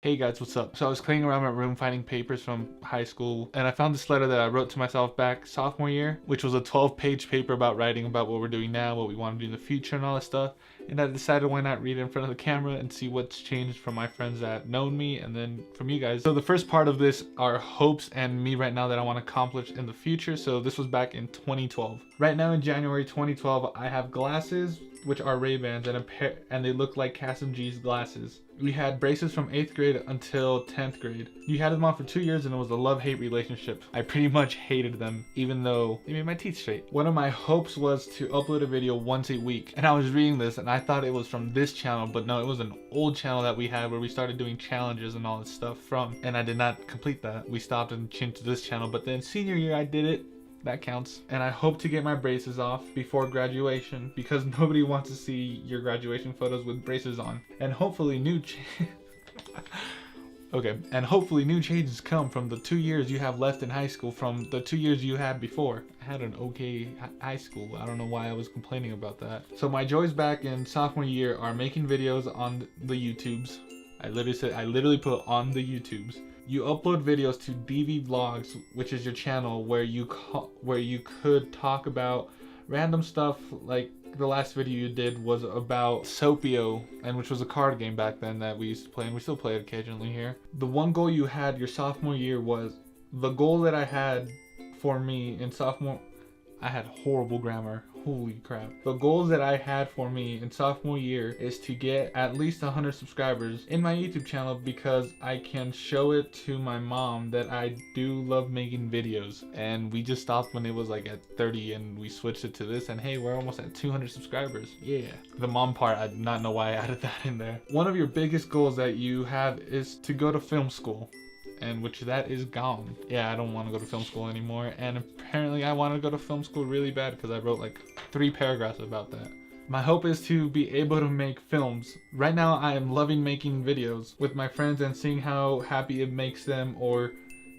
Hey guys, what's up? So I was cleaning around my room finding papers from high school, and I found this letter that I wrote to myself back sophomore year, which was a 12-page paper about writing about what we're doing now, what we want to do in the future, and all that stuff. And I decided why not read it in front of the camera and see what's changed from my friends that known me and then from you guys. So the first part of this are hopes and me right now that I want to accomplish in the future. So this was back in 2012. Right now in January 2012, I have glasses, which are Ray-Bans, and they look like Cassim G's glasses. We had braces from 8th grade until 10th grade. You had them on for 2 years and it was a love-hate relationship. I pretty much hated them, even though they made my teeth straight. One of my hopes was to upload a video once a week. And I was reading this and I thought it was from this channel, but no, it was an old channel that we had where we started doing challenges and all this stuff from. And I did not complete that. We stopped and changed to this channel, but then senior year I did it. That counts. And I hope to get my braces off before graduation because nobody wants to see your graduation photos with braces on. And hopefully new hopefully new changes come from the 2 years you have left in high school from the 2 years you had before. I had an okay high school. I don't know why I was complaining about that. So my joys back in sophomore year are making videos on the YouTubes. I literally put on the YouTubes. You upload videos to DV Vlogs, which is your channel where you could talk about random stuff. Like the last video you did was about Sopio, and which was a card game back then that we used to play, and we still play it occasionally here. The one goal you had your sophomore year was the goal that I had for me in sophomore. I had horrible grammar. Holy crap. The goals that I had for me in sophomore year is to get at least 100 subscribers in my YouTube channel because I can show it to my mom that I do love making videos. And we just stopped when it was like at 30 and we switched it to this, and hey, we're almost at 200 subscribers. Yeah. The mom part, I do not know why I added that in there. One of your biggest goals that you have is to go to film school. And which that is gone. Yeah, I don't want to go to film school anymore, and apparently I want to go to film school really bad because I wrote like 3 paragraphs about that. My hope is to be able to make films. Right now I am loving making videos with my friends and seeing how happy it makes them or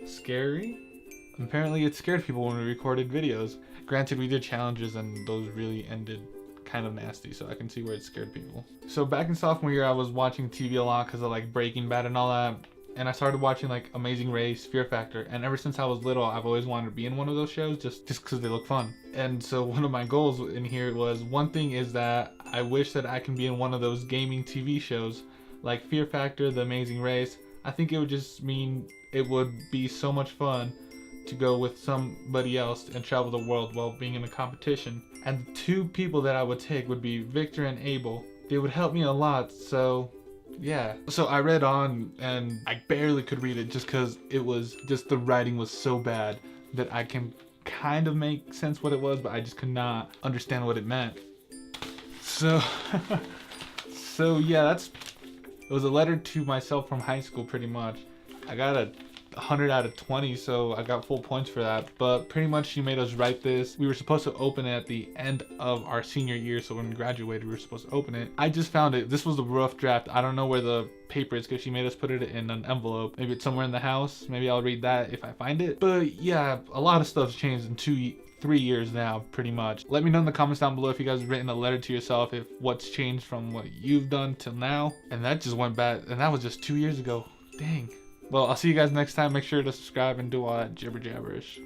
scary. Apparently it scared people when we recorded videos. Granted, we did challenges and those really ended kind of nasty, so I can see where it scared people. So back in sophomore year I was watching TV a lot because of like Breaking Bad and all that. And I started watching like Amazing Race, Fear Factor, and ever since I was little, I've always wanted to be in one of those shows just because they look fun. And so one of my goals in here was, one thing is that I wish that I can be in one of those gaming TV shows like Fear Factor, The Amazing Race. I think it would just mean it would be so much fun to go with somebody else and travel the world while being in a competition. And the 2 people that I would take would be Victor and Abel. They would help me a lot, so yeah. So I read on and I barely could read it just because it was just, the writing was so bad that I can kind of make sense what it was, but I just could not understand what it meant. So yeah, it was a letter to myself from high school pretty much. I got a 100 out of 20, so I got full points for that. But pretty much she made us write this. We were supposed to open it at the end of our senior year, so when we graduated we were supposed to open it. I just found it. This was the rough draft. I don't know where the paper is because she made us put it in an envelope. Maybe it's somewhere in the house. Maybe I'll read that if I find it. But yeah, a lot of stuff's changed in 3 years now, pretty much. Let me know in the comments down below if you guys have written a letter to yourself, if what's changed from what you've done till now. And that just went bad, and that was just 2 years ago. Dang. Well, I'll see you guys next time. Make sure to subscribe and do all that jibber jabberish.